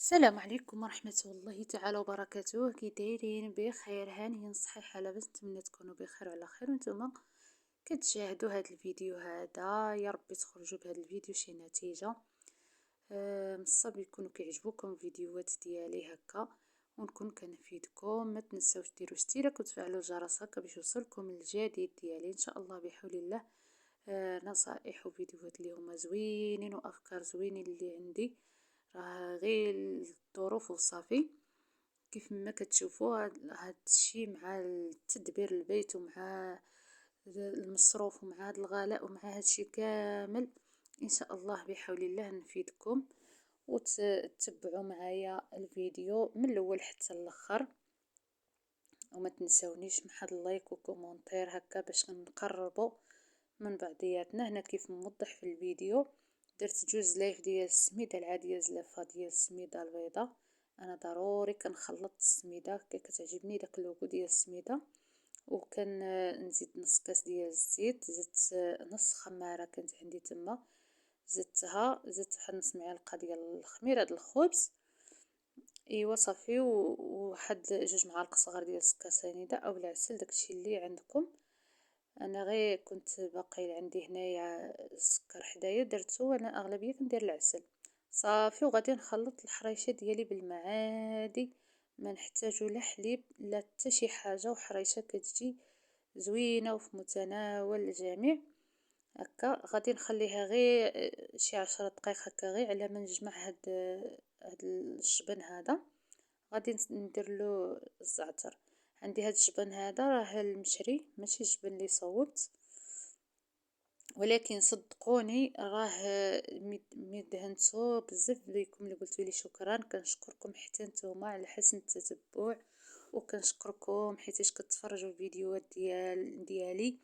السلام عليكم ورحمة الله تعالى وبركاته. كي دايرين؟ بخير، هانيين صحيحة، لاباس، نتمنى تكونوا بخير وعلى خير. وانتم كتشاهدوا هذا الفيديو هذا، يا ربي تخرجوا بهذا الفيديو شي نتيجة. من الصعب يكونوا كيعجبوكم الفيديوهات ديالي هكا ونكون كنفيدكم. ما تنساوش ديروا اشتراك وتفعلوا الجرس هكا باش يوصلكم الجديد ديالي ان شاء الله بحول الله. نصائح وفيديوهات اللي هما زوينين وافكار زوينين اللي عندي، راه غير الظروف وصافي. كيف ما كتشوفوا هاد الشيء مع تدبير البيت ومع المصروف ومع هاد الغلاء ومع هاد الشيء كامل، ان شاء الله بحول الله نفيدكم. وتتبعوا معايا الفيديو من الاول حتى الاخر، وما تنساونيش محد اللايك وكومونتير هكا باش نقربوا من بعضياتنا. هنا كيف موضح في الفيديو درت جوج لايف ديال السميده العاديه، زلافه ديال السميده البيضاء. انا ضروري كنخلط السميده، كتعجبني داك اللوغو ديال السميده. وكان نزيد نص كاس ديال الزيت، زدت نص خماره كانت عندي تما، زدت واحد نص معلقه ديال الخميره د الخبز. ايوا صافي، وواحد جوج معالق صغار ديال السكر سنيده او العسل، داكشي اللي عندكم. انا غير كنت باقي عندي هنايا السكر حدايا درتو، وانا اغلبيه كندير العسل. صافي، وغادي نخلط الحريشه ديالي بالماء عادي، ما نحتاجو لا حليب لا حتى شي حاجه، وحريشه كتجي زوينه وفي متناول الجميع. هكا غادي نخليها غير شي 10 دقائق هكا، غير على ما نجمع هاد الجبن هذا. غادي نديرلو الزعتر. عندي هاد الجبن هذا راه المشري ماشي الجبن اللي صوبت، ولكن صدقوني راه مدهنتو بزاف بيكم اللي قلتوا لي شكرا. كنشكركم حتى نتوما على حسن التتبع، وكنشكركم حيتاش كتفرجوا الفيديوهات ديالي.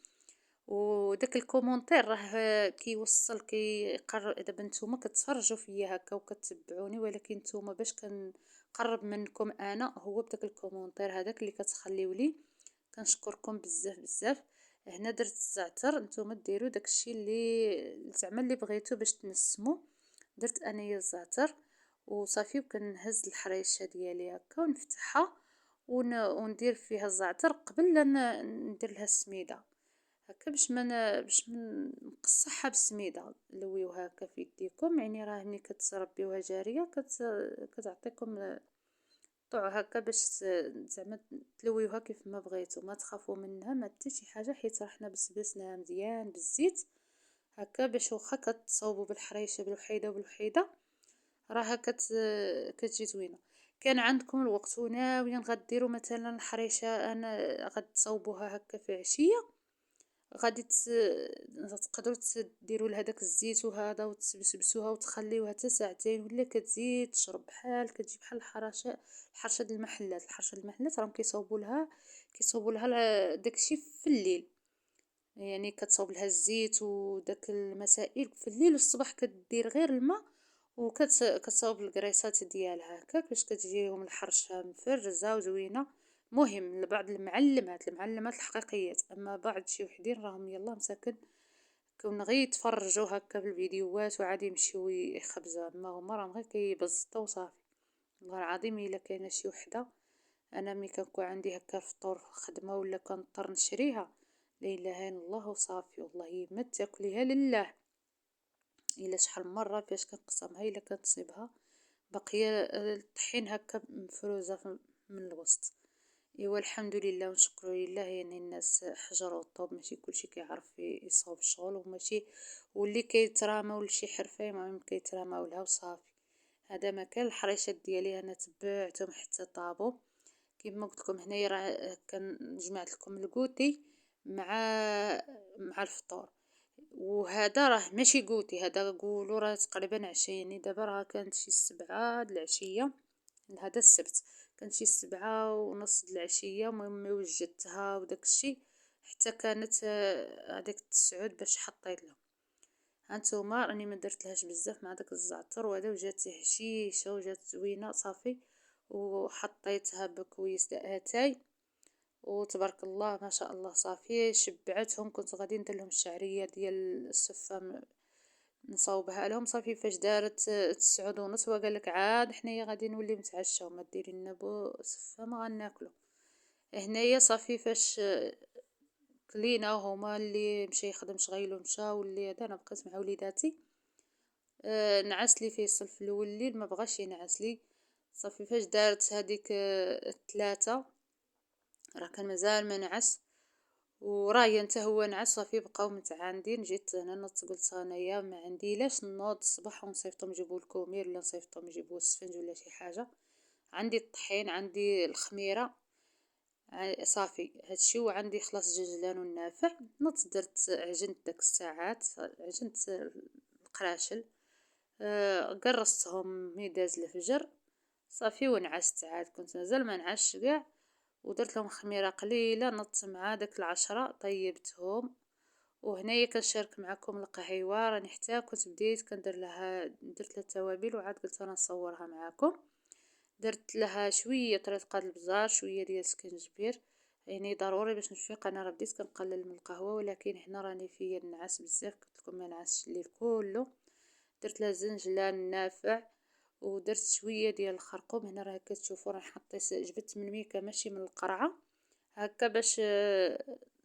وداك الكومونتير راه كيوصل كيقرب. دابا نتوما كتفرجوا فيا هكا وكتبعوني، ولكن نتوما باش كنقرب منكم انا هو بداك الكومونتير هذاك اللي كتخليو لي. كنشكركم بزاف بزاف. هنا درت الزعتر، نتوما ديروا داكشي اللي زعما اللي بغيتو باش تنسمو. درت انايا الزعتر وصافي، وكنهز الحريشه ديالي هكا ونفتحها وندير فيها الزعتر قبل لا ندير لها السميده هكا، باش ما نقصحها بالسميده. لويوها هكا في يديكم، يعني راه ملي كتربيوها جاريه كتعطيكم طوع هكا باش زعما تلويوها كيف ما بغيتو. ما تخافوا منها ما حتى شي حاجه، حيت راه حنا بسبسناها مزيان بالزيت هكا، باش واخا كتصاوبوا بالحريشه بالوحيده بالوحيده راها كتجي زوينه. كان عندكم الوقت وناويين غديروا مثلا الحريشه انا غتصاوبوها هكا في عشيه، غادي تقدروا ديروا لها داك الزيت وهذا وتسبسبسوها وتخليوها حتى ساعتين، ولا كتزيد تشرب بحال كتجي بحال الحرشه د المحلات. الحرشه د المحلات راهم كيصوبوا لها داكشي في الليل، يعني كتصوب لها الزيت وداك المسائل في الليل، والصباح كدير غير الماء وكتصاوب الكريسات ديالها هكاك باش كتجيهم الحرشه مفرزه وزوينه. مهم لبعض المعلمات الحقيقيات، اما بعض شي وحدين راهم يلا مساكن كون غير يتفرجوا هكا في الفيديوهات وعادي يمشيو يخبزوا، اما هما راهم غير كيبسطوا وصافي. والله العظيم الا كاينه شي وحده، انا ملي كنكون عندي هكا فطور في الخدمه ولا كنضطر نشريها، لا اله الا الله وصافي، والله ما تاكليها لله. الا شحال مره فاش كنقسمها الا كنصيبها باقيه الطحين هكا مفروزه من الوسط. ايوا الحمد لله ونشكر لله، يعني الناس حجروا الطوب، ماشي كلشي كيعرف يصاوب الشغل، وماشي واللي كيتراموا لشي حرفه المهم كيتراموا لها وصافي. هذا مكان الحريشات ديالي انا تبعتهم حتى طابو. كما قلت لكم هنايا راه جمعت لكم الكوتي مع الفطور. وهذا راه ماشي قوتي، هذا قولوا راه تقريبا عشية، يعني دابا راه كانت شي 7 د العشية. هذا السبت كانت شي 7:30 د العشية. المهم وجدتها وداك الشي حتى كانت هذيك 9 باش حطيت لها. هانتوما راني ما درتلهاش بزاف مع داك الزعتر وهذا، وجات هشيشه وجات زوينه صافي. وحطيتها بكويس اتاي وتبارك الله ما شاء الله صافي شبعتهم. كنت غادي ندير لهم الشعريه ديال السفه نصاوبها لهم. صافي فاش دارت 9:30 هو قالك عاد حنايا غادي نوليو نتعشاو، ما ديري لنا بصفه ما غناكلو. هنايا صافي فاش كلينا وهما اللي مشى يخدم شغيلو مشى، واللي هذا انا بقيت مع وليداتي. نعس لي فيصل في الاول الليل ما بغاش ينعس لي. صافي فاش دارت هذيك 3 راه كان مازال ما نعس، ورايا حتى هو نعس. صافي بقاو متعاندين. جيت انا نط قلت انايا ما عندي لاش نوض الصباح ونصيفطهم يجيبوا الكومير ولا نصيفطهم يجيبوا السفنج ولا شي حاجه. عندي الطحين عندي الخميره صافي هادشي، وعندي خلاص الجنجلان والنافع. نط درت عجنت داك الساعات، عجنت القراشل. قرصتهم مي داز الفجر صافي ونعست. عاد كنت مازال ما نعش كاع، ودرت لهم خميره قليله. نط مع داك 10 طيبتهم. وهنايا كنشارك معكم القهيوه، راني حتى كنت بديت كندير لها، درت لها التوابل وعاد قلت انا نصورها معكم. درت لها شويه رقه البزار، شويه ديال السكنجبير، يعني ضروري باش نفيق. انا راه بديت كنقلل من القهوه، ولكن حنا راني فيا النعاس بزاف، قلت لكم ما نعسش الليل كله. درت لها زنجلان نافع، ودرت شويه ديال الخرقوم. هنا راه كتشوفوا راه حطيت جبت من ميكا ماشي من القرعه هكا، باش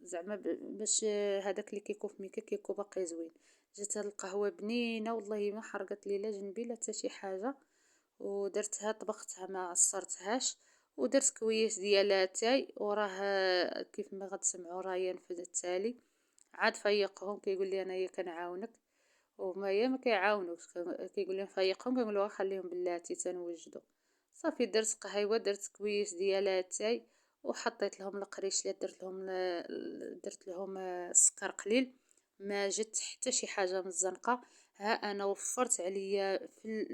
زعما باش هذاك اللي كيكون في ميكا كيكون باقي زوين. جات هاد القهوه بنينه والله ما حرقت لي لا جنبي لا حتى شي حاجه. ودرتها طبختها ما عصرتهاش، ودرت كويس ديال اتاي. وراه كيف ما غتسمعوا رايا في التالي عاد فيقهم كيقول لي انايا كنعاونك، وهما يا ما كيعاونوش كيقول لي نفيقهم، كنقول له خليهم بلاتي تنوجدوا. صافي درت قهيوه، درت كويس ديال اتاي، وحطيت لهم القريشلات، درت لهم السكر قليل. ما جات حتى شي حاجه من الزنقه. ها انا وفرت عليا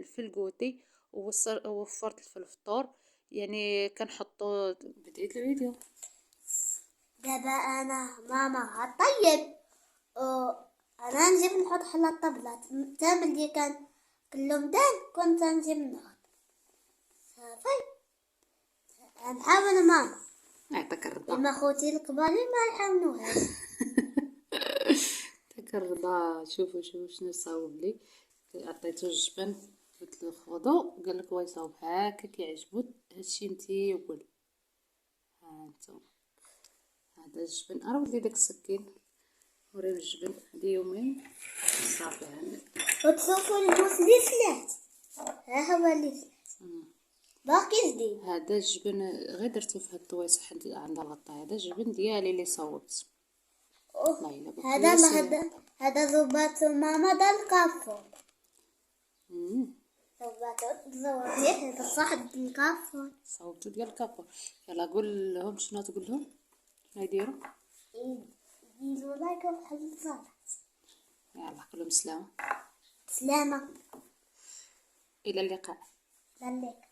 في الكوتي، ووفرت في الفطور. يعني كنحطو بديت الفيديو. دابا انا ماما غطيب انا نجيب نحط حلا الطبلات تا ملي كان كلهم دان كنت نجيب نحط صافي. نحاول ماما يعطيك الرضا. اما خوتي الكبار ما يحاولوهاش. يعطيك الرضا. شوفوا شنو صاوب لي. عطيتو الجبن قلت له خذو، قال لك واي صاوب هكا كيعجبو. هادشي متيول. ها انتم هذا الجبن. راه ولدي داك السكين وريهم الجبن هادي يومين صافي. هنا وتشوفوا البوس اللي فلات، ها هو اللي فلات باقي جديد. هذا الجبن غير درتو في هاد الطويص عند الغطا. هذا الجبن ديالي اللي صوبت. والله الا هذا زباط ماما دا الكافور. زباط صاحب الكافور. صوبتو ديال الكابور. يلا قول لهم شنو تقول لهم، شنو يديروا. يديروا لايك وحل الصلاة. يلا كلهم سلامة. سلامة. إلى اللقاء. لليك.